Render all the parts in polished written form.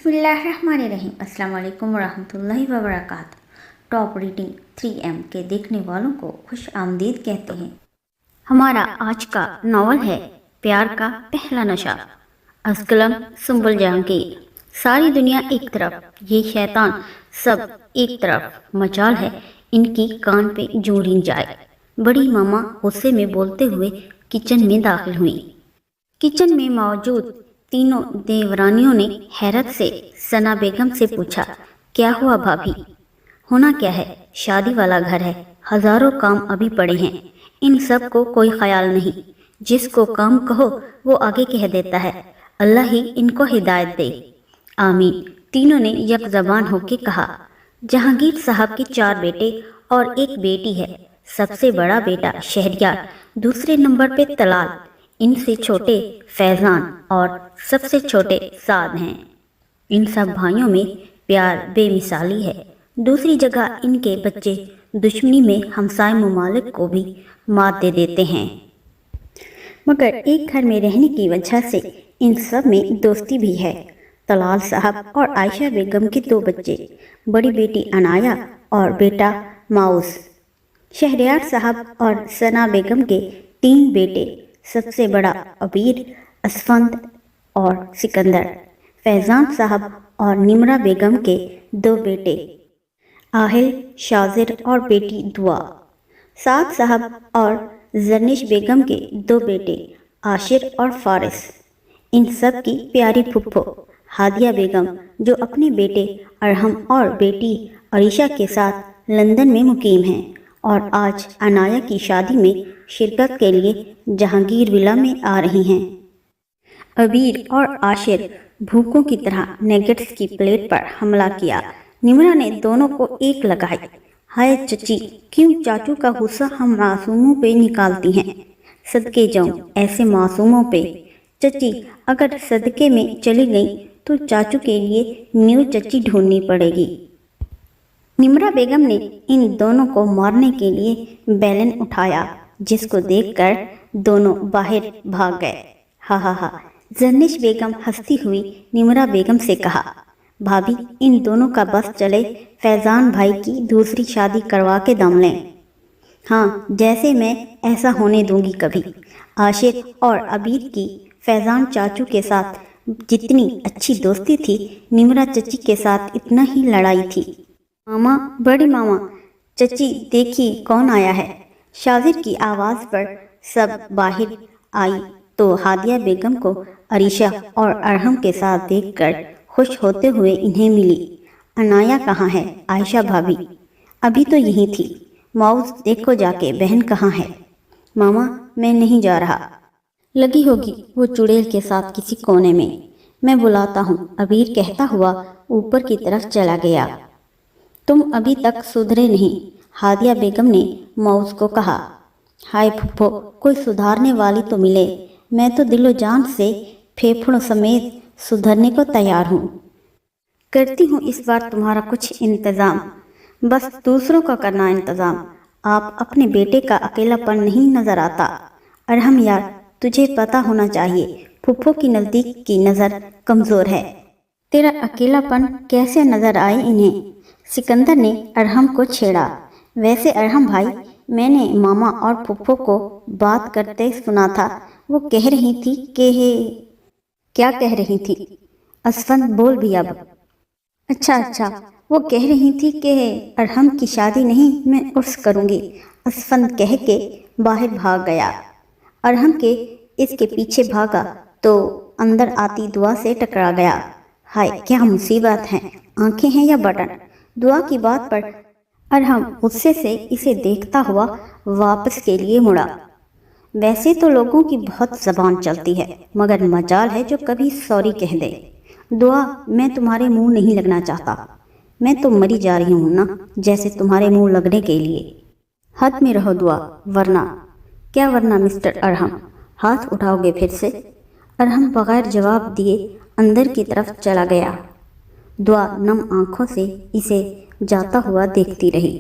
बिस्मिल्लाहिर्रहमानिर्रहीम। अस्सलाम वालेकुम वरहमतुल्लाहि वबरकातुहू। टॉप रीडिंग 3M के देखने वालों को खुश आमदीद कहते हैं। हमारा आज का नावल है प्यार का पहला नशा। असकलम सुंबुल जहांगीर। सारी दुनिया एक तरफ, ये शैतान सब एक तरफ, मजाल है इनकी कान पे जूं रिंग जाए। बड़ी मामा गुस्से में बोलते हुए किचन में दाखिल हुई। किचन में मौजूद तीनों देवरानियों ने हैरत से सना बेगम से पूछा, क्या हुआ भाभी? होना क्या है, शादी वाला घर है, हजारों काम अभी पड़े हैं, इन सब को कोई ख्याल नहीं। जिसको काम कहो वो आगे कह देता है, अल्लाह ही इनको हिदायत दे। आमीन। तीनों ने एक जबान होके कहा। जहांगीर साहब के 4 बेटे और एक बेटी है। सबसे बड़ा बेटा शहरयार, दूसरे नंबर पे तलाल, इनसे छोटे फैजान और सबसे छोटे साद हैं। इन सब भाइयों में प्यार बेमिसाली है। दूसरी जगह इनके बच्चे दुश्मनी में हमसाय ममालिक को भी मात दे देते हैं, मगर एक घर में रहने की वजह से इन सब में दोस्ती भी है। तलाल साहब और आयशा बेगम के 2 बच्चे, बड़ी बेटी अनाया और बेटा माउस। शहरयार साहब और सना बेगम के 3 बेटे, सबसे बड़ा अबीर, असफंद और सिकंदर। फैजान साहब और निमरा बेगम के 2 बेटे, आहिल, शाजिर और बेटी दुआ। साद साहब और जरनिश बेगम के 2 बेटे, आशिर और फारिस। इन सब की प्यारी फुप्पो हादिया बेगम, जो अपने बेटे अरहम और बेटी अरीशा के साथ लंदन में मुकीम हैं और आज अनाया की शादी में शिरकत के लिए जहांगीर विला में आ रही हैं। अबीर और आशिर भूखों की तरह नेगेट्स की प्लेट पर हमला किया। निमरा ने दोनों को एक लगाई। हाय चची, क्यों चाचू का गुस्सा हम मासूमों पे निकालती हैं? सदके जाऊं ऐसे मासूमों पे। चची अगर सदके में चली गई तो चाचू के लिए न्यू चची ढूंढनी पड़ेगी। निमरा बेगम ने इन दोनों को मारने के लिए बैलन उठाया, जिसको देखकर दोनों बाहर भाग गए। हा हा हा। जरनिश बेगम हंसती हुई निमरा बेगम से कहा, भाभी इन दोनों का बस चले, फैजान भाई की दूसरी शादी करवा के दम लें। हाँ, जैसे मैं ऐसा होने दूंगी कभी। आशिर और अबीद की फैजान चाचू के साथ जितनी अच्छी दोस्ती थी, निमरा चची के साथ इतना ही लड़ाई थी। मामा, बड़ी मामा, चची देखी कौन आया है। शाजिर की आवाज़ पर सब बाहर आई तो हादिया बेगम को अरीशा और अरहम के साथ देखकर खुश होते हुए इन्हें मिली। अनाया कहाँ है? आयशा भाभी अभी तो यहीं थी। माउस देखो जाके बहन कहाँ है? मामा मैं नहीं जा रहा। लगी होगी वो चुड़ैल के साथ किसी कोने में, मैं बुलाता हूँ, अबीर कहता हुआ ऊपर की तरफ चला गया। तुम अभी तक सुधरे नहीं, हादिया बेगम ने माउस को कहा। हाय फुप्पो, कोई सुधारने वाली तो मिले। मैं तो दिलो जान से फेफड़ों समेत सुधरने को तैयार हूँ। करती हूँ इस बार तुम्हारा कुछ इंतज़ाम, बस दूसरों का करना इंतज़ाम। आप अपने बेटे का अकेलापन नहीं नज़र आता। अरहम यार, तुझे पता होना चाहिए फुप्पो की नज़दीक की नज़र कमज़ोर है। तेरा अकेलापन कैसे नज़र आए इन्हें? सिकंदर ने अरहम को छेड़ा। वैसे अरहम भाई, मैंने मामा और फुप्पो को बात करते सुना था। वो कह रही थी कि क्या कह रही थी? असफंद बोल भी अब। अच्छा, वो कह रही थी कि अरहम की शादी नहीं, मैं उर्स करूँगी। असफंद कह के बाहर भाग गया। अरहम के इसके पीछे भागा तो अंदर आती दुआ से टकरा गया। हाय क्या मुसीबत है, आंखें हैं या बटन? दुआ की बात पर अरहम गुस्से से इसे देखता हुआ वापस के लिए मुड़ा। वैसे तो लोगों की बहुत जबान चलती है, मगर मजाल है जो कभी सॉरी कह दे। दुआ, मैं तुम्हारे मुंह नहीं लगना चाहता। मैं तो मरी जा रही हूँ ना, जैसे तुम्हारे मुंह लगने के लिए। हद में रहो दुआ, वरना। क्या वरना मिस्टर अरहम? हाथ उठाओगे फिर से? अरहम बगैर जवाब दिए अंदर की तरफ चला गया। दुआ नम आंखों से इसे जाता हुआ देखती रही।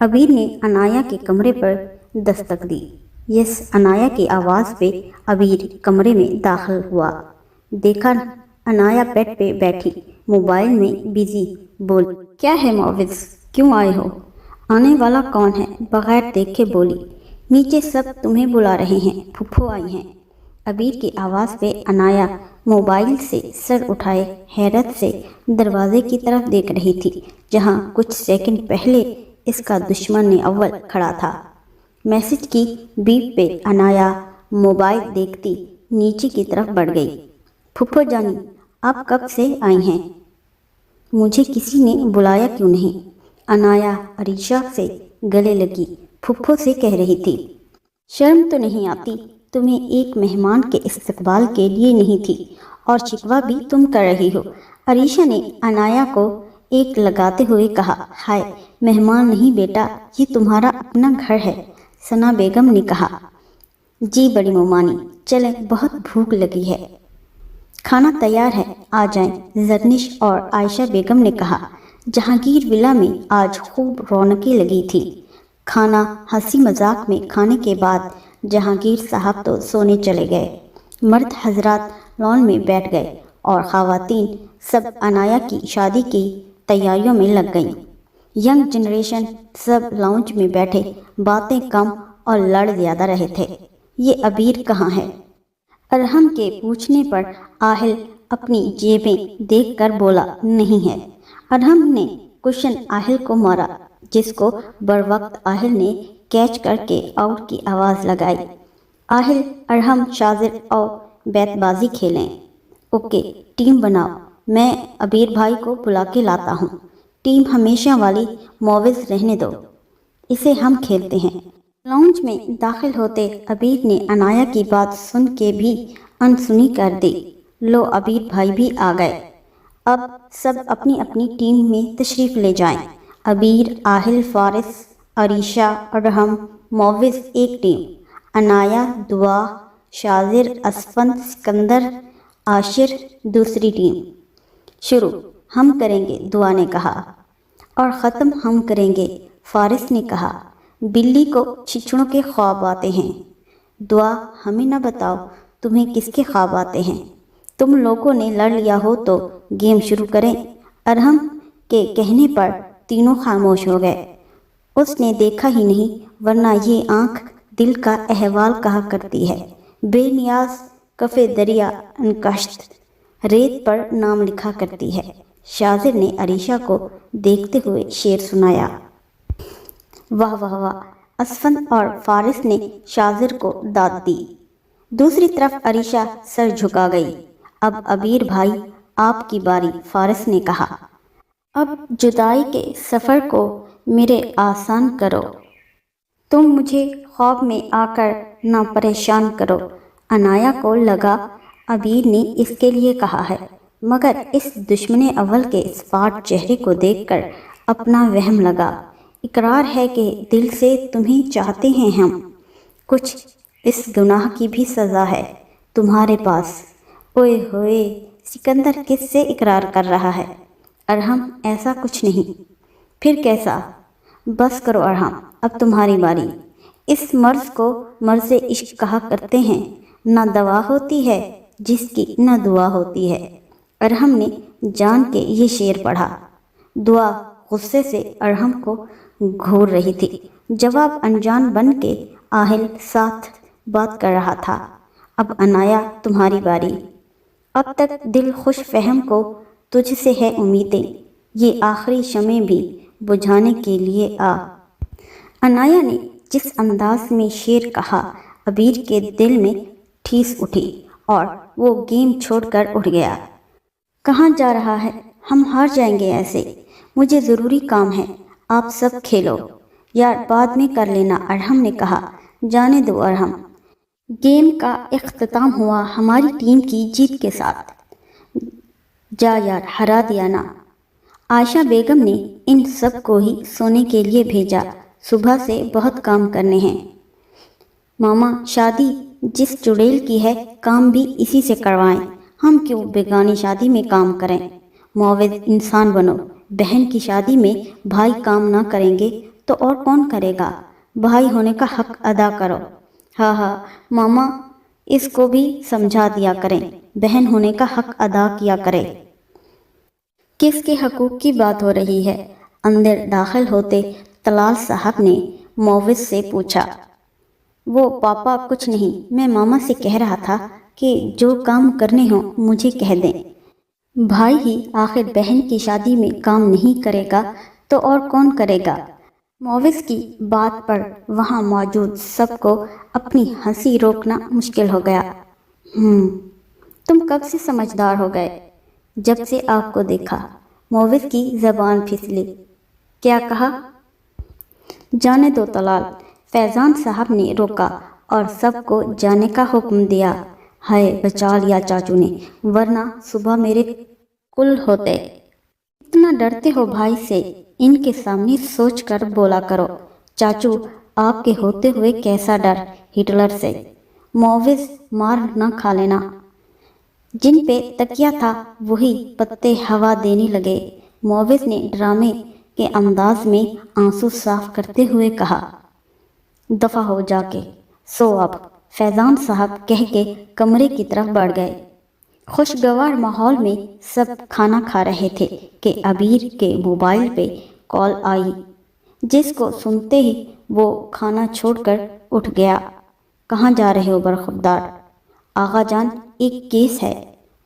अबीर ने अनाया के कमरे पर दस्तक दी। यस, अनाया की आवाज़ पे अबीर कमरे में दाखिल हुआ। देखा अनाया बेड पे बैठी موبائل میں بزی بول کیا ہے معوض کیوں آئے ہو؟ آنے والا کون ہے؟ بغیر دیکھے بولی نیچے سب تمہیں بلا رہے ہیں، پھپھو آئی ہیں۔ عبیر کی آواز پہ عنایا موبائل سے سر اٹھائے حیرت سے دروازے کی طرف دیکھ رہی تھی جہاں کچھ سیکنڈ پہلے اس کا دشمن اول کھڑا تھا۔ میسج کی بیپ پہ عنایا موبائل دیکھتی نیچے کی طرف بڑھ گئی۔ پھپھو جانی آپ کب سے آئی ہیں؟ مجھے کسی نے بلایا کیوں نہیں؟ عنایا عریشہ سے گلے لگی پھپھو سے کہہ رہی تھی۔ شرم تو نہیں آتی؟ تمہیں ایک مہمان کے استقبال کے لیے نہیں تھی اور شکوہ بھی تم کر رہی ہو۔ عریشہ نے عنایا کو ایک لگاتے ہوئے کہا۔ ہائے مہمان نہیں بیٹا، یہ تمہارا اپنا گھر ہے، ثنا بیگم نے کہا۔ جی بڑی مومانی، چلیں بہت بھوک لگی ہے، کھانا تیار ہے، آ جائیں، زرنش اور عائشہ بیگم نے کہا۔ جہانگیر ولا میں آج خوب رونقیں لگی تھی۔ کھانا ہنسی مذاق میں کھانے کے بعد جہانگیر صاحب تو سونے چلے گئے، مرد حضرات لان میں بیٹھ گئے اور خواتین سب عنایا کی شادی کی تیاریوں میں لگ گئیں۔ ینگ جنریشن سب لاؤنج میں بیٹھے باتیں کم اور لڑ زیادہ رہے تھے۔ یہ عبیر کہاں ہے؟ ارحم کے پوچھنے پر آہل اپنی جیبیں دیکھ کر بولا نہیں ہے۔ ارحم نے کوشچن آہل کو مارا جس کو بروقت آہل نے کیچ کر کے آؤٹ کی آواز لگائی۔ آہل ارحم شاذر اور بیت بازی کھیلیں۔ اوکے ٹیم بناؤ، میں عبیر بھائی کو بلا کے لاتا ہوں۔ ٹیم ہمیشہ والی معوض رہنے دو، اسے ہم کھیلتے ہیں۔ لاؤنج میں داخل ہوتے عبیر نے عنایا کی بات سن کے بھی انسنی کر دی۔ لو عبیر بھائی بھی آ گئے، اب سب اپنی اپنی ٹیم میں تشریف لے جائیں۔ عبیر، آہل، فارس، عریشہ، ارحم، معوض ایک ٹیم، عنایا، دعا، شاذر، اسفند، سکندر، عاشر دوسری ٹیم۔ شروع ہم کریں گے، دعا نے کہا، اور ختم ہم کریں گے، فارس نے کہا۔ بلی کو چھچڑوں کے خواب آتے ہیں، دعا ہمیں نہ بتاؤ تمہیں کس کے خواب آتے ہیں؟ تم لوگوں نے لڑ لیا ہو تو گیم شروع کریں۔ ارحم کے کہنے پر تینوں خاموش ہو گئے۔ اس نے دیکھا ہی نہیں ورنہ یہ آنکھ دل کا احوال کہا کرتی ہے۔ بے نیاز کف دریا انکشت ریت پر نام لکھا کرتی ہے۔ شاذر نے عریشہ کو دیکھتے ہوئے شعر سنایا۔ واہ واہ واہ، اسفند اور فارس نے شاذر کو داد دی۔ دوسری طرف عریشہ سر جھکا گئی۔ اب عبیر بھائی آپ کی باری، فارس نے کہا۔ اب جدائی کے سفر کو میرے آسان کرو، تم مجھے خواب میں آ کر نہ پریشان کرو۔ عنایا کو لگا عبیر نے اس کے لیے کہا ہے، مگر اس دشمن اول کے اسپاٹ چہرے کو دیکھ کر اپنا وہم لگا۔ اقرار ہے کہ دل سے تمہیں چاہتے ہیں ہم، کچھ اس گناہ کی بھی سزا ہے تمہارے پاس۔ اوئے ہوئے، سکندر کس سے اقرار کر رہا ہے؟ ارحم ایسا کچھ نہیں۔ پھر کیسا؟ بس کرو ارحم، اب تمہاری باری۔ اس مرض کو مرض عشق کہا کرتے ہیں، نہ دوا ہوتی ہے جس کی نہ دعا ہوتی ہے۔ ارحم نے جان کے یہ شعر پڑھا۔ دعا غصے سے ارحم کو گھور رہی تھی، جواب انجان بن کے آہل ساتھ بات کر رہا تھا۔ اب عنایا تمہاری باری۔ اب تک دل خوش فہم کو تجھ سے ہے امیدیں، یہ آخری شمع بھی بجھانے کے لیے آ۔ عنایا نے جس انداز میں شعر کہا، عبیر کے دل میں ٹھیس اٹھی اور وہ گیم چھوڑ کر اٹھ گیا۔ کہاں جا رہا ہے؟ ہم ہار جائیں گے ایسے، مجھے ضروری کام ہے، آپ سب کھیلو۔ یار بعد میں کر لینا، ارحم نے کہا۔ جانے دو ارحم۔ گیم کا اختتام ہوا ہماری ٹیم کی جیت کے ساتھ۔ جا یار، ہرا دیا نا۔ عائشہ بیگم نے ان سب کو ہی سونے کے لیے بھیجا، صبح سے بہت کام کرنے ہیں۔ ماما شادی جس چڑیل کی ہے کام بھی اسی سے کروائیں، ہم کیوں بیگانی شادی میں کام کریں؟ معوض انسان بنو، بہن کی شادی میں بھائی کام نہ کریں گے تو اور کون کرے گا؟ بھائی ہونے کا حق ادا کرو۔ ہاں ہاں ماما، اس کو بھی سمجھا دیا کریں، بہن ہونے کا حق ادا کیا کرے۔ کس کے حقوق کی بات ہو رہی ہے؟ اندر داخل ہوتے طلال صاحب نے معوض سے پوچھا۔ وہ پاپا کچھ نہیں، میں ماما سے کہہ رہا تھا کہ جو کام کرنے ہوں مجھے کہہ دیں۔ بھائی ہی آخر بہن کی شادی میں کام نہیں کرے گا تو اور کون کرے گا؟ معوض کی بات پر وہاں موجود سب کو اپنی ہنسی روکنا مشکل ہو گیا۔ تم کب سے سمجھدار ہو گئے؟ جب سے آپ کو دیکھا۔ معوض کی زبان پھسلی۔ کیا کہا؟ جانے دو طلال، فیضان صاحب نے روکا اور سب کو جانے کا حکم دیا۔ ہائے بچا لیا چاچو نے، ورنہ صبح میرے کل ہوتے۔ اتنا ڈرتے ہو بھائی سے، ان کے سامنے سوچ کر بولا کرو۔ چاچو آپ کے ہوتے ہوئے کیسا ڈر ہٹلر سے؟ معوض مار نہ کھا لینا۔ جن پہ تکیا تھا وہی پتے ہوا دینے لگے۔ معوض نے ڈرامے کے انداز میں آنسو صاف کرتے ہوئے کہا۔ دفع ہو جا کے سو اب، فیضان صاحب کہہ کے کمرے کی طرف بڑھ گئے۔ خوشگوار ماحول میں سب کھانا کھا رہے تھے کہ عبیر کے موبائل پہ کال آئی، جس کو سنتے ہی وہ کھانا چھوڑ کر اٹھ گیا۔ کہاں جا رہے ہو برخوردار؟ آغا جان ایک کیس ہے،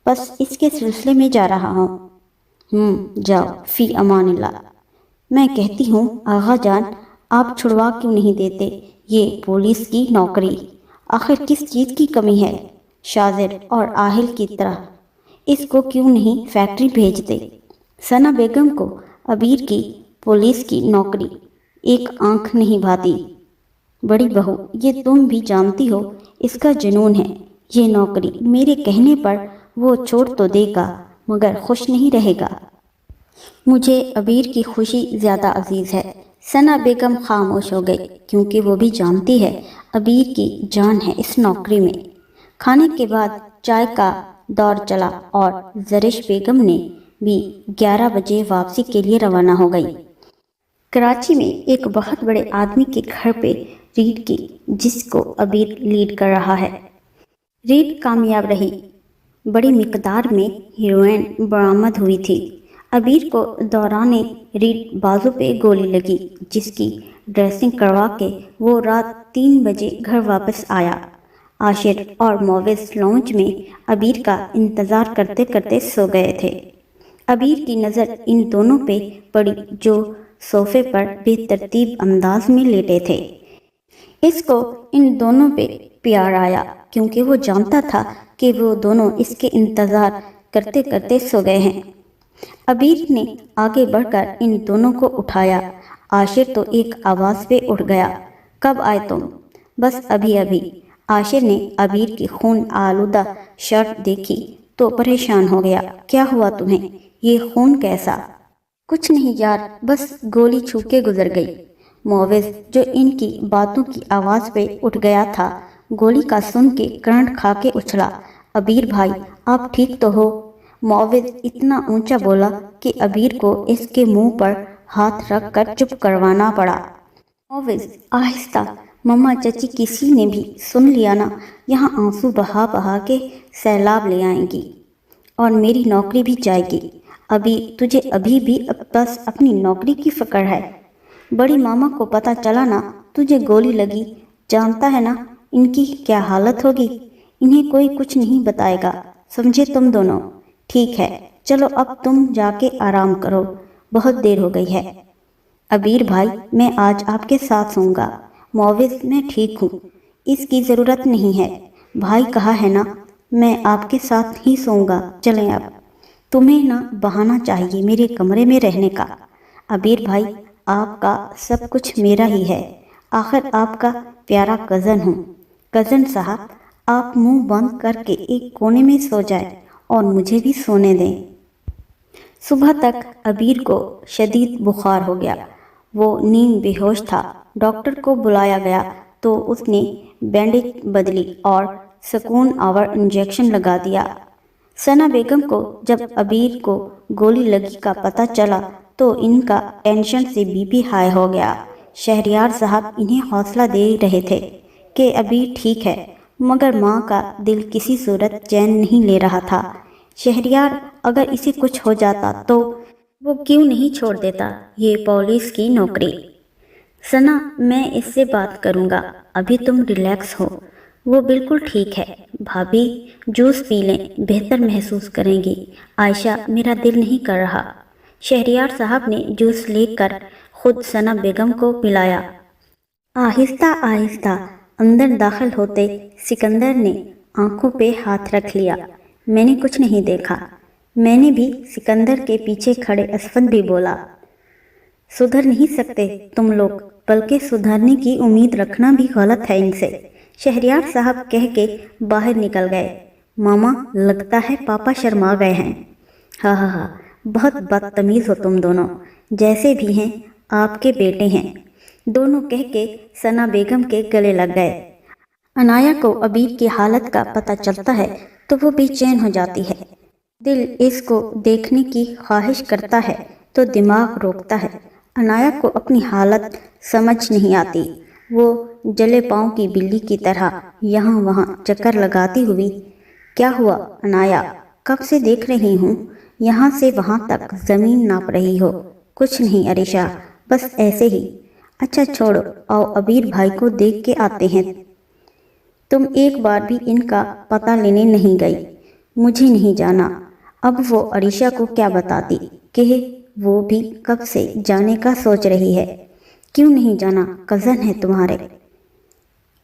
بس اس کے سلسلے میں جا رہا ہوں۔ جاؤ فی امان اللہ۔ میں کہتی ہوں آغا جان آپ چھڑوا کیوں نہیں دیتے یہ پولیس کی نوکری؟ آخر کس چیز کی کمی ہے؟ شاذر اور آہل کی طرح اس کو کیوں نہیں فیکٹری بھیجتے؟ ثنا بیگم کو عبیر کی پولیس کی نوکری ایک آنکھ نہیں بھاتی۔ بڑی بہو یہ تم بھی جانتی ہو اس کا جنون ہے۔ یہ نوکری میرے کہنے پر وہ چھوڑ تو دے گا مگر خوش نہیں رہے گا۔ مجھے عبیر کی خوشی زیادہ عزیز ہے۔ ثنا بیگم خاموش ہو گئی کیونکہ وہ بھی جانتی ہے عبیر کی جان ہے اس نوکری میں۔ کھانے کے بعد چائے کا دور چلا اور زرش بیگم نے بھی 11 بجے واپسی کے لیے روانہ ہو گئی۔ کراچی میں ایک بہت بڑے آدمی کے گھر پہ ریڈ کی، جس کو عبیر لیڈ کر رہا ہے۔ ریڈ کامیاب رہی۔ بڑی مقدار میں ہیروئن برآمد ہوئی تھی۔ عبیر کو دوران ریڈ بازو پہ گولی لگی، جس کی ڈریسنگ کروا کے وہ رات 3 بجے گھر واپس آیا۔ عاشر اور معوض لانچ میں عبیر کا انتظار کرتے کرتے سو گئے تھے۔ عبیر کی نظر ان دونوں پہ پڑی جو صوفے پر بے ترتیب انداز میں لیٹے تھے۔ اس کو ان دونوں پہ پیار آیا کیونکہ وہ جانتا تھا کہ وہ دونوں اس کے انتظار کرتے کرتے سو گئے ہیں۔ عبیر نے آگے بڑھ کر ان دونوں کو اٹھایا۔ عاشر تو ایک آواز پہ اٹھ گیا۔ کب آئے تم؟ بس ابھی ابھی۔ عاشر نے عبیر کی خون آلودہ شرٹ دیکھی تو پریشان ہو گیا۔ کیا ہوا تمہیں؟ یہ خون کیسا؟ کچھ نہیں یار، بس گولی چھو کے گزر گئی۔ معوض جو ان کی باتوں کی آواز پہ اٹھ گیا تھا، گولی کا سن کے کرنٹ کھا کے اچھلا۔ عبیر بھائی آپ ٹھیک تو ہو؟ معوض اتنا اونچا بولا کہ عبیر کو اس کے منہ پر ہاتھ رکھ کر چپ کروانا پڑا۔ معوض آہستہ، مما چچی کسی نے بھی سن لیا نا، یہاں آنسو بہا بہا کے سیلاب لے آئیں گی اور میری نوکری بھی جائے گی۔ تجھے ابھی بھی بس اپنی نوکری کی فکر ہے۔ بڑی ماما کو پتہ چلا نا تجھے گولی لگی، جانتا ہے نا ان کی کیا حالت ہوگی۔ انہیں کوئی کچھ نہیں بتائے گا، سمجھے تم دونوں؟ ٹھیک ہے چلو اب تم جا کے آرام کرو، بہت دیر ہو گئی ہے۔ عبیر بھائی میں آج آپ کے ساتھ سوں گا۔ معوض میں ٹھیک ہوں، اس کی ضرورت نہیں ہے، بھائی کہا ہے نا میں آپ کے ساتھ ہی سوں گا۔ چلیں اب، تمہیں نہ بہانا چاہیے میرے کمرے میں رہنے کا۔ عبیر بھائی آپ کا سب کچھ میرا ہی ہے، آخر آپ کا پیارا کزن ہوں۔ کزن صاحب آپ منہ بند کر کے ایک کونے میں سو جائے اور مجھے بھی سونے دیں۔ صبح تک عبیر کو شدید بخار ہو گیا، وہ نیم بے ہوش تھا۔ ڈاکٹر کو بلایا گیا تو اس نے بینڈیج بدلی اور سکون آور انجیکشن لگا دیا۔ ثنا بیگم کو جب عبیر کو گولی لگی کا پتہ چلا تو ان کا ٹینشن سے بی پی ہائی ہو گیا۔ شہریار صاحب انہیں حوصلہ دے رہے تھے کہ عبیر ٹھیک ہے، مگر ماں کا دل کسی صورت چین نہیں لے رہا تھا۔ شہریار اگر اسے کچھ ہو جاتا تو वो क्यों नहीं छोड़ देता ये पुलिस की नौकरी। सना, मैं इससे बात करूँगा, अभी तुम रिलैक्स हो। वो बिल्कुल ठीक है भाभी, जूस पी लें, बेहतर महसूस करेंगी। आयशा, मेरा दिल नहीं कर रहा। शहरियार साहब ने जूस लेकर खुद सना बेगम को पिलाया। आहिस्ता आहिस्ता अंदर दाखिल होते सिकंदर ने आंखों पे हाथ रख लिया। मैंने कुछ नहीं देखा। मैंने भी। सिकंदर के पीछे खड़े असफद भी बोला। सुधर नहीं सकते तुम लोग, बल्कि सुधरने की उम्मीद रखना भी गलत है इनसे, शहरियार साहब कह के बाहर निकल गए। मामा, लगता है पापा शर्मा गए हैं। हाँ हाँ हाँ, बहुत बदतमीज हो तुम दोनों, जैसे भी हैं आपके बेटे हैं, दोनों कह के सना बेगम के गले लग गए। अनाया को अबीर की हालत का पता चलता है तो वो बेचैन हो जाती है। दिल इसको देखने की ख्वाहिश करता है तो दिमाग रोकता है। अनाया को अपनी हालत समझ नहीं आती। वो जले पाँव की बिल्ली की तरह यहाँ वहाँ चक्कर लगाती हुई, क्या हुआ अनाया, कब से देख रही हूँ, यहाँ से वहाँ तक ज़मीन नाप रही हो। कुछ नहीं अरीशा, बस ऐसे ही। अच्छा छोड़ो, आओ अबीर भाई को देख के आते हैं। तुम एक बार भी इनका पता लेने नहीं गई। मुझे नहीं जाना। अब वो अरीशा को क्या बताती कि वो भी कब से जाने का सोच रही है। क्यों नहीं जाना, कज़न है तुम्हारे।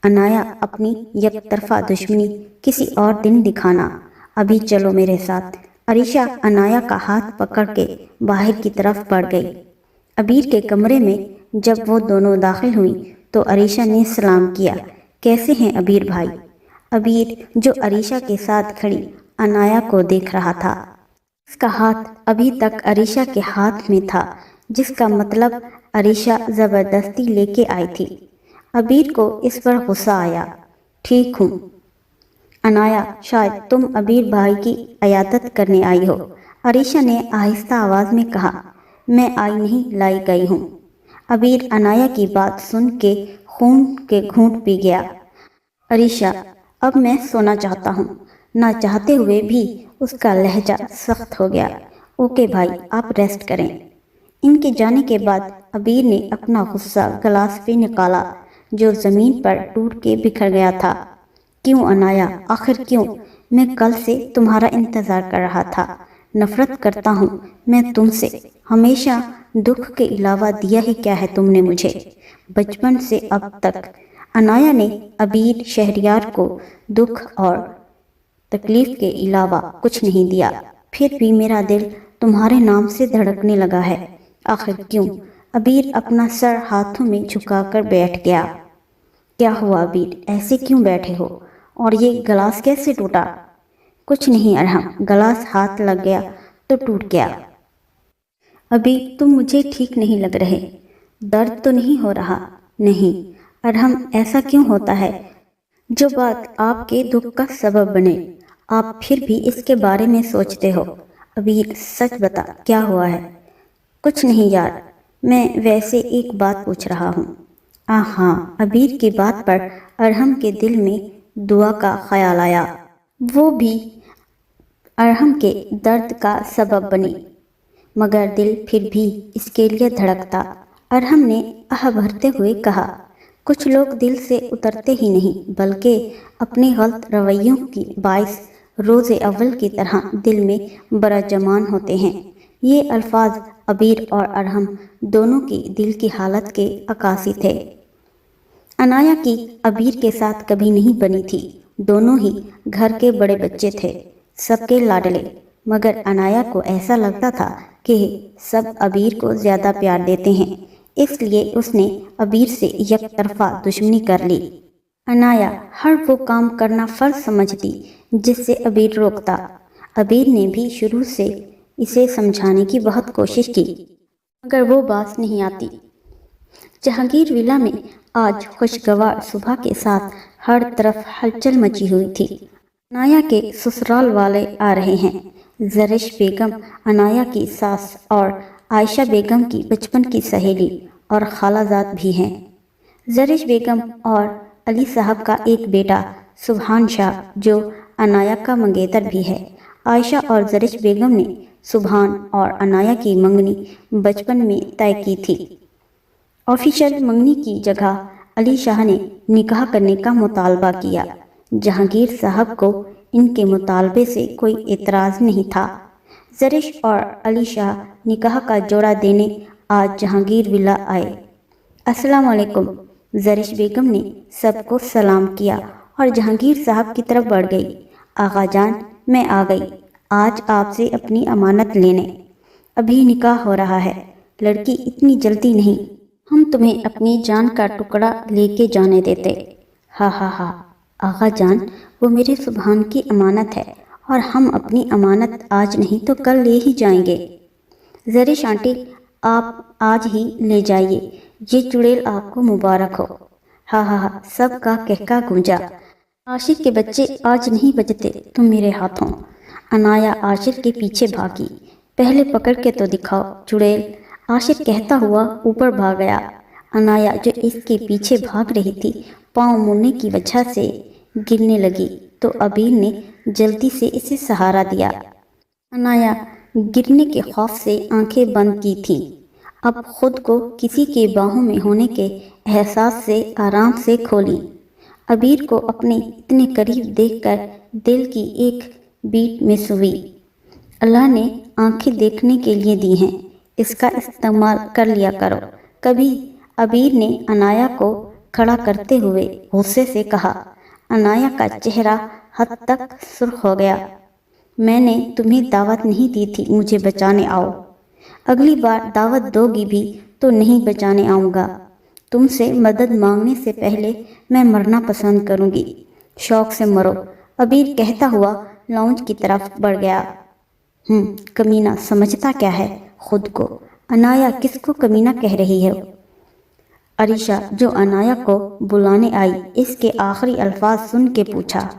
अनाया, अपनी यकतरफा दुश्मनी किसी और दिन दिखाना, अभी चलो मेरे साथ। अरीशा अनाया का हाथ पकड़ के बाहर की तरफ बढ़ गई। अबीर के कमरे में जब वो दोनों दाखिल हुई तो अरीशा ने सलाम किया। कैसे हैं अबीर भाई। अबीर, जो अरीशा के साथ खड़ी अनाया को देख रहा था, उसका हाथ अभी तक अरीशा के हाथ में था, जिसका मतलब अरीशा ज़बरदस्ती लेके आई थी। अबीर को इस पर गुस्सा आया। ठीक हूँ अनाया, शायद तुम अबीर भाई की अयादत करने आई हो। अरीशा ने आहिस्ता आवाज़ में कहा। मैं आई नहीं, लाई गई हूँ। अबीर अनाया की बात सुन के खून के घूंट पी गया। अरीशा, अब मैं सोना चाहता हूँ। ना चाहते हुए भी उसका लहजा सख्त हो गया। ओके भाई, आप रेस्ट करें। इनके जाने के बाद अबीर ने अपना गुस्सा गिलास पे निकाला जो ज़मीन पर टूट के बिखर गया था। क्यों अनाया, आखिर क्यों? मैं कल से तुम्हारा इंतज़ार कर रहा था। नफ़रत करता हूँ मैं तुमसे। हमेशा दुख के अलावा दिया ही क्या है तुमने मुझे, बचपन से अब तक। अनाया ने अबीर शहरियार को दुख और तकलीफ के अलावा कुछ नहीं दिया। फिर भी मेरा दिल तुम्हारे नाम से धड़कने लगा है। आखिर क्यों? अबीर अपना सर हाथों में झुकाकर बैठ गया। क्या हुआ अबीर, ऐसे क्यों बैठे हो? और ये गिलास कैसे टूटा? कुछ नहीं अरहम, गिलास हाथ लग गया तो टूट गया। अभी तुम मुझे ठीक नहीं लग रहे। दर्द तो नहीं हो रहा? नहीं अरहम, ऐसा क्यों होता है? जो बात आपके दुख का सबब बने, आप फिर भी इसके बारे में सोचते हो। अबीर, सच बता, क्या हुआ है? कुछ नहीं यार, मैं वैसे एक बात पूछ रहा हूँ। हाँ, अबीर की बात पर अरहम के दिल में दुआ का ख्याल आया। वो भी अरहम के दर्द का सबब बनी, मगर दिल फिर भी इसके लिए धड़कता। अरहम ने आह भरते हुए कहा, कुछ लोग दिल से उतरते ही नहीं, बल्कि अपने गलत रवैयों की बाइस रोज़े अव्वल की तरह दिल में बराजमान होते हैं। ये अल्फाज अबीर और अरहम दोनों की दिल की हालत के अक्कासी थे। अनाया की अबीर के साथ कभी नहीं बनी थी। दोनों ही घर के बड़े बच्चे थे, सबके लाडले, मगर अनाया को ऐसा लगता था कि सब अबीर को ज़्यादा प्यार देते हैं, इसलिए उसने अबीर से एक तरफा दुश्मनी कर ली। अनाया हर वो काम करना फ़र्ज समझती जिससे अबीर रोकता। अबीर ने भी शुरू से इसे समझाने की बहुत कोशिश की, मगर वो बात नहीं आती। जहांगीर विला में आज खुशगवार सुबह के साथ हर तरफ हलचल मची हुई थी। अनाया के ससुराल वाले आ रहे हैं। ज़रिश बेगम अनाया की सास और आयशा बेगम की बचपन की सहेली और खालाजाद भी हैं। ज़रिश बेगम और अली साहब का एक बेटा सुभान शाह, जो अनाया का मंगेतर भी है। आयशा और ज़रिश बेगम ने सुभान और अनाया की मंगनी बचपन में तय की थी। ऑफिशियल मंगनी की जगह अली शाह ने निकाह करने का मुतालबा किया। जहांगीर साहब को इनके मुतालबे से कोई एतराज़ नहीं था। ज़रिश और अली शाह निकाह का जोड़ा देने आज जहांगीर विला आए। अस्सलाम वालेकुम। ज़रिश बेगम ने सबको सलाम किया और जहांगीर साहब की तरफ बढ़ गई। आगा जान, मैं आ गई आज आपसे अपनी अमानत लेने। अभी निकाह हो रहा है, लड़की इतनी जल्दी नहीं, हम तुम्हें अपनी जान का टुकड़ा लेके जाने देते। हा हा हा, आगा जान, वो मेरे सुभान की अमानत है और हम अपनी अमानत आज नहीं तो कल ले ही जाएंगे। ज़रिश आंटी, आप आज ही ले जाइए, ये चुड़ैल आपको मुबारक हो। हा हा हा, सबका कहका गूंजा। आशिर के बच्चे आज नहीं बचते तुम मेरे हाथों। अनाया आशिर के पीछे भागी। पहले पकड़ के तो दिखाओ चुड़ैल, आशिर कहता हुआ ऊपर भाग गया। अनाया जो इसके पीछे भाग रही थी, पाँव मुड़ने की वजह से गिरने लगी तो अबीर ने जल्दी से इसे सहारा दिया। अनाया गिरने के खौफ से आंखें बंद की थी। अब खुद को किसी के बाहों में होने के एहसास से आराम से खोली। अबीर को अपने इतने करीब देखकर दिल की एक बीट मिस हुई। अल्लाह ने आंखें देखने के लिए दी हैं, इसका इस्तेमाल कर लिया करो। कभी अबीर ने अनाया को खड़ा करते हुए गुस्से से कहा। अनाया का चेहरा हद तक सुर्ख हो गया। मैंने तुम्हें दावत नहीं दी थी मुझे बचाने आओ। अगली बार दावत दोगी भी तो नहीं बचाने आऊँगा। तुमसे मदद मांगने से पहले मैं मरना पसंद करूँगी। शौक से मरो, अबीर कहता हुआ लॉन्च की तरफ बढ़ गया। कमीना समझता क्या है खुद को? अनाया किसको कमीना कह रही है? अरीशा जो अनाया को बुलाने आई, इसके आखिरी अल्फाज सुन के पूछा।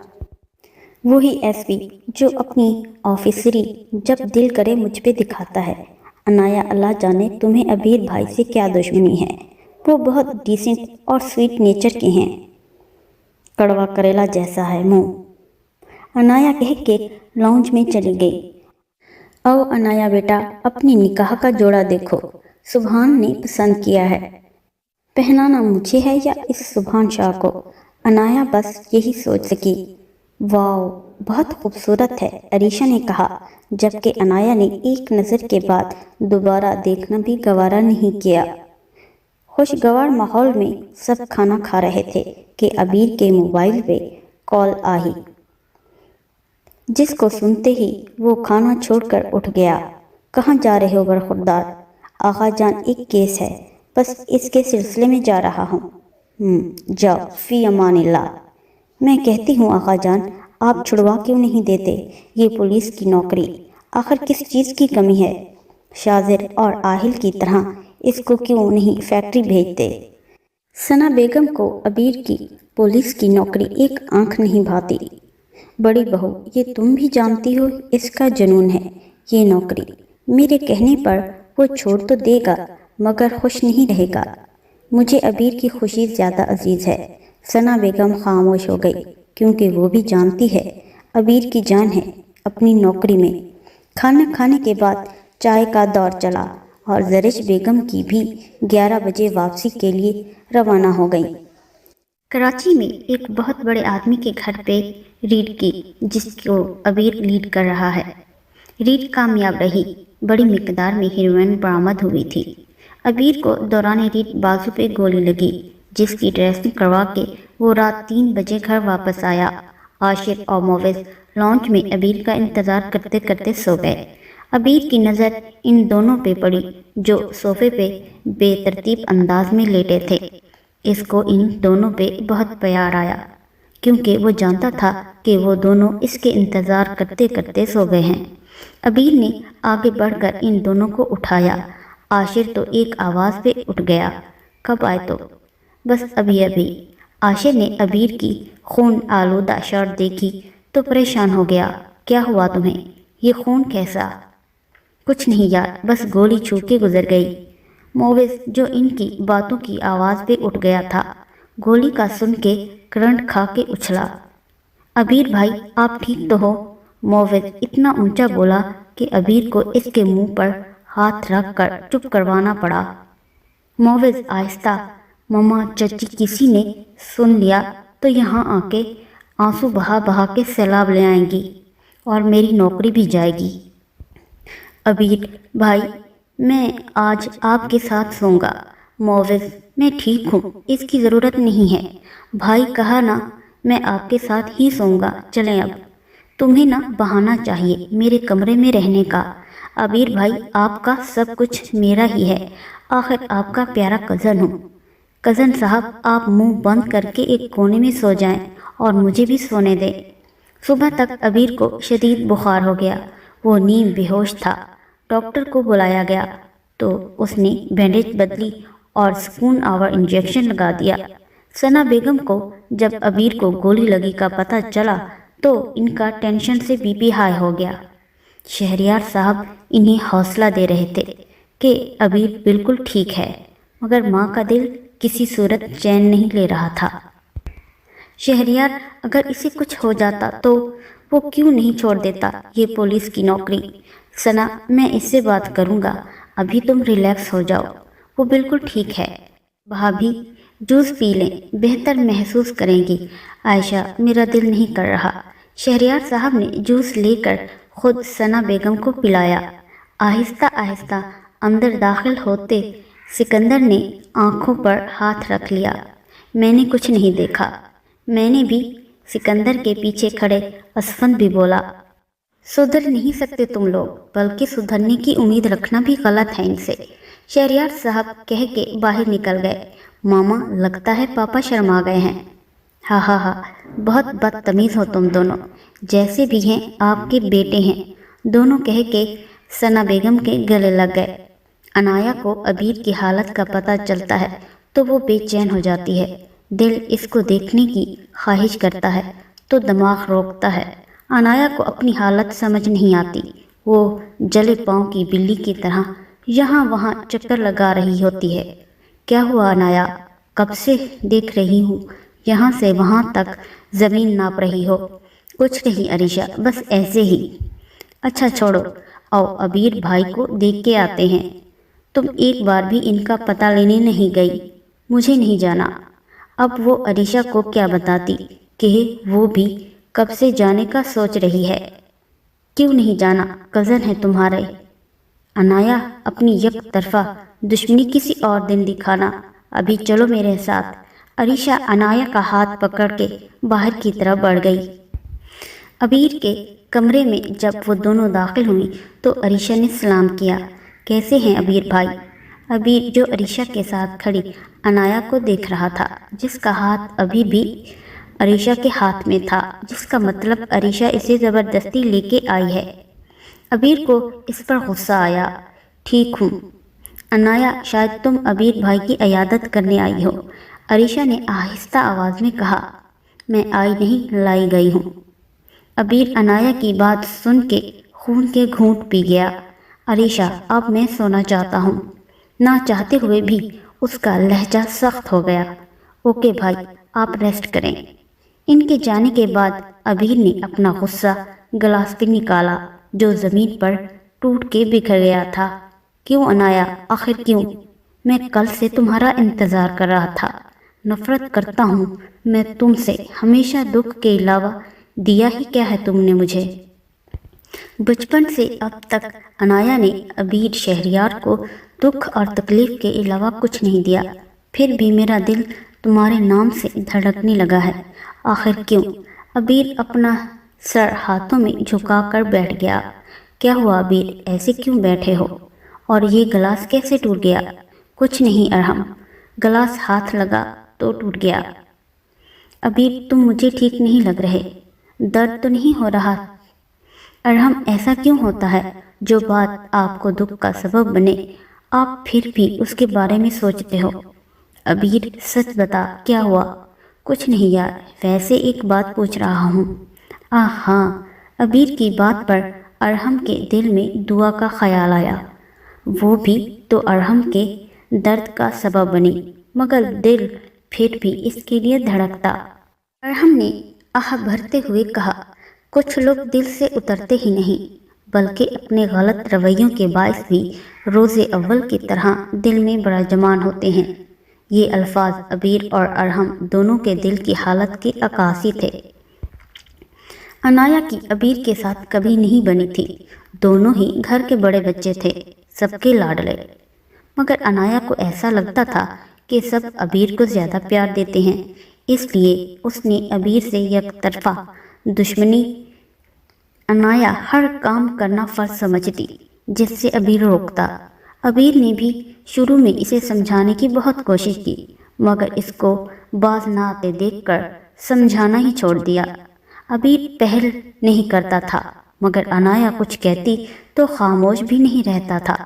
वही एसपी जो अपनी ऑफिसरी जब दिल करे मुझ पे दिखाता है। अनाया, अल्लाह जाने तुम्हें अबीर भाई से क्या दुश्मनी है। वो बहुत डिसेंट और स्वीट नेचर के हैं, कड़वा करेला जैसा है मुंह। अनाया कह के लॉन्ज में चली गई। आओ अनाया बेटा, अपनी निकाह का जोड़ा देखो, सुभान ने पसंद किया है। पहनाना मुझे है या इस सुभान शाह को? अनाया बस यही सोच सकी। वाओ, बहुत खूबसूरत है, अरीशा ने कहा, जबकि अनाया ने एक नज़र के बाद दोबारा देखना भी गवारा नहीं किया। खुशगवार माहौल में सब खाना खा रहे थे कि अबीर के मोबाइल पे कॉल आई, जिसको सुनते ही वो खाना छोड़कर उठ गया। कहाँ जा रहे हो बरखुरदार? आगा जान, एक केस है, बस इसके सिलसिले में जा रहा हूँ। जाओ, फी अमानिल्लाह। मैं कहती हूँ आगा जान, आप छुड़वा क्यों नहीं देते ये पुलिस की नौकरी? आखिर किस चीज़ की कमी है? शाजिर और आहिल की तरह इसको क्यों नहीं फैक्ट्री भेजते? सना बेगम को अबीर की पुलिस की नौकरी एक आंख नहीं भाती। बड़ी बहू, ये तुम भी जानती हो इसका जुनून है ये नौकरी। मेरे कहने पर वो छोड़ तो देगा मगर खुश नहीं रहेगा। मुझे अबीर की खुशी ज़्यादा अजीज़ है। सना बेगम खामोश हो गई क्योंकि वो भी जानती है अबीर की जान है अपनी नौकरी में। खाना खाने के बाद चाय का दौर चला और ज़रिश बेगम की भी 11 बजे वापसी के लिए रवाना हो गई। कराची में एक बहुत बड़े आदमी के घर पे रीड की, जिसको अबीर लीड कर रहा है। रीड कामयाब रही, बड़ी मिकदार में हीरोइन बरामद हुई थी। अबीर को दौरान रीड बाजू पे गोली लगी, जिसकी ड्रेसिंग करवा के वो रात 3 बजे घर वापस आया। आशिर और मोविज लॉन्च में अबीर का इंतज़ार करते करते सो गए। अबीर की नज़र इन दोनों पे पड़ी जो सोफे पे बेतरतीब अंदाज में लेटे थे। इसको इन दोनों पे बहुत प्यार आया क्योंकि वो जानता था कि वो दोनों इसके इंतज़ार करते करते सो गए हैं। अबीर ने आगे बढ़कर इन दोनों को उठाया। आशिर तो एक आवाज़ पे उठ गया, कब आए? तो बस अभी अभी। आशिर ने अबीर की खून आलूदा शर्ट देखी तो परेशान हो गया। क्या हुआ तुम्हें? ये खून कैसा? कुछ नहीं यार, बस गोली छू के गुजर गई। मोविज जो इनकी बातों की आवाज़ पे उठ गया था, गोली का सुन के करंट खा के उछला। अबीर भाई, आप ठीक तो हो? मोविज इतना ऊंचा बोला کہ ابیر کو اس کے منہ پر ہاتھ رکھ کر چپ کروانا پڑا۔ مووز آہستہ، مما چچی کسی نے سن لیا تو یہاں آ کے آنسو بہا بہا کے سیلاب لے آئیں گی اور میری نوکری بھی جائے گی۔ ابیر بھائی، میں آج آپ کے ساتھ سوں گا۔ مووز میں ٹھیک ہوں، اس کی ضرورت نہیں ہے۔ بھائی کہا نا، میں آپ کے ساتھ ہی سوں گا، چلیں اب۔ تمہیں نہ بہانا چاہیے میرے کمرے میں رہنے کا۔ ابیر بھائی، آپ کا سب کچھ میرا ہی ہے، آخر آپ کا پیارا کزن ہوں۔ کزن صاحب، آپ منہ بند کر کے ایک کونے میں سو جائیں اور مجھے بھی سونے دیں۔ صبح تک ابیر کو شدید بخار ہو گیا، وہ نیم بے ہوش تھا۔ ڈاکٹر کو بلایا گیا تو اس نے بینڈیج بدلی اور سکون آور انجیکشن لگا دیا۔ ثنا بیگم کو جب ابیر کو گولی لگی کا پتہ چلا تو ان کا ٹینشن سے بی پی ہائی ہو گیا۔ شہریار صاحب انہیں حوصلہ دے رہے تھے کہ ابیر بالکل ٹھیک ہے، مگر ماں کا دل کسی صورت چین نہیں لے رہا تھا۔ شہریار، اگر اسے کچھ ہو جاتا تو وہ کیوں نہیں چھوڑ دیتا یہ پولیس کی نوکری؟ ثنا، میں اس سے بات کروں گا، ابھی تم ریلیکس ہو جاؤ، وہ بالکل ٹھیک ہے۔ بھابھی، جوس پی لیں، بہتر محسوس کریں گی۔ عائشہ، میرا دل نہیں کر رہا۔ شہریار صاحب نے جوس لے کر خود ثنا بیگم کو پلایا۔ آہستہ آہستہ اندر داخل ہوتے سکندر نے آنکھوں پر ہاتھ رکھ لیا۔ میں نے کچھ نہیں دیکھا۔ میں نے بھی، سکندر کے پیچھے کھڑے اسفند بھی بولا۔ سدھر نہیں سکتے تم لوگ، بلکہ سدھرنے کی امید رکھنا بھی غلط ہے ان سے، شہریار صاحب کہہ کے باہر نکل گئے۔ ماما، لگتا ہے پاپا شرما گئے ہیں۔ ہاں ہاں ہاں، بہت بدتمیز ہو تم دونوں، جیسے بھی ہیں آپ کے بیٹے ہیں، دونوں کہہ کے ثنا بیگم کے گلے لگ گئے۔ عنایا کو ابیر کی حالت کا پتہ چلتا ہے تو وہ بے چین ہو جاتی ہے، دل اس کو دیکھنے کی خواہش کرتا ہے تو دماغ روکتا ہے۔ عنایا کو اپنی حالت سمجھ نہیں آتی، وہ جلے پاؤں کی بلی کی طرح یہاں وہاں چکر لگا رہی ہوتی ہے۔ کیا ہوا عنایا؟ کب سے دیکھ رہی ہوں یہاں سے وہاں تک زمین ناپ رہی ہو۔ کچھ نہیں عریشہ، بس ایسے ہی۔ اچھا چھوڑو، آؤ ابیر بھائی کو دیکھ کے آتے ہیں۔ تم ایک بار بھی ان کا پتہ لینے نہیں گئی؟ مجھے نہیں جانا۔ اب وہ عریشہ کو کیا بتاتی کہ وہ بھی کب سے جانے کا سوچ رہی ہے۔ کیوں نہیں جانا؟ کزن ہے تمہارے۔ عنایا، اپنی یک طرفہ دشمنی کسی اور دن دکھانا، ابھی چلو میرے ساتھ۔ عریشہ عنایا کا ہاتھ پکڑ کے باہر کی طرف بڑھ گئی۔ ابیر کے کمرے میں جب وہ دونوں داخل ہوئیں تو عریشہ نے سلام کیا۔ کیسے ہیں ابیر بھائی؟ ابیر، جو عریشہ کے ساتھ کھڑی عنایا کو دیکھ رہا تھا، جس کا ہاتھ ابھی بھی عریشہ کے ہاتھ میں تھا، جس کا مطلب عریشہ اسے زبردستی لے کے آئی ہے۔ ابیر کو اس پر غصہ آیا۔ ٹھیک ہوں عنایا، شاید تم ابیر بھائی کی عیادت کرنے آئی ہو، عریشہ نے آہستہ آواز میں کہا۔ میں آئی نہیں، لائی گئی ہوں۔ ابیر عنایا کی بات سن کے خون کے گھونٹ پی گیا۔ عریشہ، اب میں سونا چاہتا ہوں۔ نہ چاہتے ہوئے بھی اس کا لہجہ سخت ہو گیا۔ اوکے بھائی، آپ ریسٹ کریں۔ ان کے جانے کے بعد ابیر نے اپنا غصہ گلاس پہ نکالا جو زمین پر ٹوٹ کے بکھر گیا تھا۔ کیوں عنایا، آخر کیوں؟ میں کل سے تمہارا انتظار کر رہا تھا۔ نفرت کرتا ہوں میں تم سے، ہمیشہ دکھ کے علاوہ دیا ہی کیا ہے تم نے مجھے؟ بچپن سے اب تک عنایا نے ابیر شہریار کو دکھ اور تکلیف کے علاوہ کچھ نہیں دیا، پھر بھی میرا دل تمہارے نام سے دھڑکنے لگا ہے۔ آخر کیوں؟ ابیر اپنا سر ہاتھوں میں جھکا کر بیٹھ گیا۔ کیا ہوا ابیر، ایسے کیوں بیٹھے ہو؟ اور یہ گلاس کیسے ٹوٹ گیا؟ کچھ نہیں ارحم، گلاس ہاتھ لگا تو ٹوٹ گیا۔ ابیر، تم مجھے ٹھیک نہیں لگ رہے، درد تو نہیں ہو رہا؟ ارحم، ایسا کیوں ہوتا ہے؟ جو بات آپ کو دکھ کا سبب بنے آپ پھر بھی اس کے بارے میں سوچتے ہو۔ ابیر، سچ بتا، کیا ہوا؟ کچھ نہیں یار، ویسے ایک بات پوچھ رہا ہوں۔ ہاں۔ ابیر کی بات پر ارحم کے دل میں دعا کا خیال آیا، وہ بھی تو ارحم کے درد کا سبب بنی، مگر دل پھر بھی اس کے لیے دھڑکتا۔ ارحم نے آہ بھرتے ہوئے کہا، کچھ لوگ دل سے اترتے ہی نہیں، बल्कि अपने गलत रवैयों के बायस भी रोज़े अव्वल की तरह दिल में बराजमान होते हैं। ये अल्फाज अबीर और अरहम दोनों के दिल की हालत के अक्कासी थे। अनाया की अबीर के साथ कभी नहीं बनी थी। दोनों ही घर के बड़े बच्चे थे, सबके लाडले। मगर अनाया को ऐसा लगता था कि सब अबीर को ज़्यादा प्यार देते हैं, इसलिए उसने अबीर से एकतरफा दुश्मनी। अनाया हर काम करना फ़र्ज समझती जिससे अबीर रोकता। अबीर ने भी शुरू में इसे समझाने की बहुत कोशिश की, मगर इसको बाज ना आते देखकर समझाना ही छोड़ दिया। अबीर पहल नहीं करता था, मगर अनाया कुछ कहती तो खामोश भी नहीं रहता था।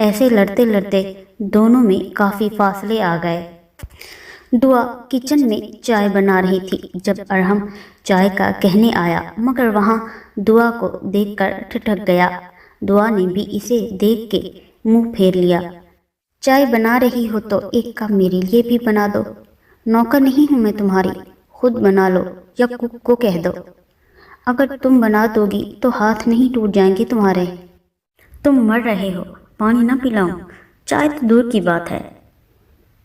ऐसे लड़ते लड़ते दोनों में काफ़ी फासले आ गए। दुआ किचन में चाय बना रही थी जब अरहम चाय का कहने आया, मगर वहाँ दुआ को देखकर ठिठक गया। दुआ ने भी इसे देख के मुंह फेर लिया। चाय बना रही हो तो एक कप मेरे लिए भी बना दो। नौकर नहीं हूँ मैं तुम्हारी, खुद बना लो या कुक को कह दो। अगर तुम बना दोगी तो हाथ नहीं टूट जाएंगे तुम्हारे। तुम मर रहे हो, पानी ना पिलाऊं? चाय तो दूर की बात है।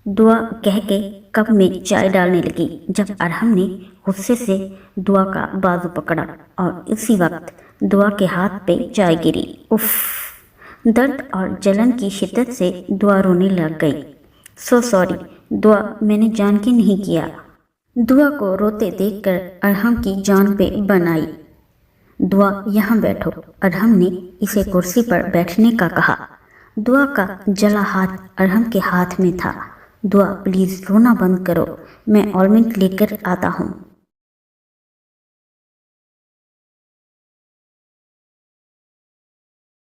दुआ कह के कप में चाय डालने लगी जब अरहम ने गुस्से से दुआ का बाजू पकड़ा और उसी वक्त दुआ के हाथ पे चाय गिरी। उफ! दर्द और जलन की शिद्दत से दुआ रोने लग गई। सो सॉरी दुआ, मैंने जान के नहीं किया। दुआ को रोते देखकर अरहम की जान पे बन आई। दुआ यहाँ बैठो। अरहम ने इसे कुर्सी पर बैठने का कहा। दुआ का जला हाथ अरहम के हाथ में था। दुआ प्लीज़ रोना बंद करो, मैं ऑइंटमेंट लेकर आता हूँ।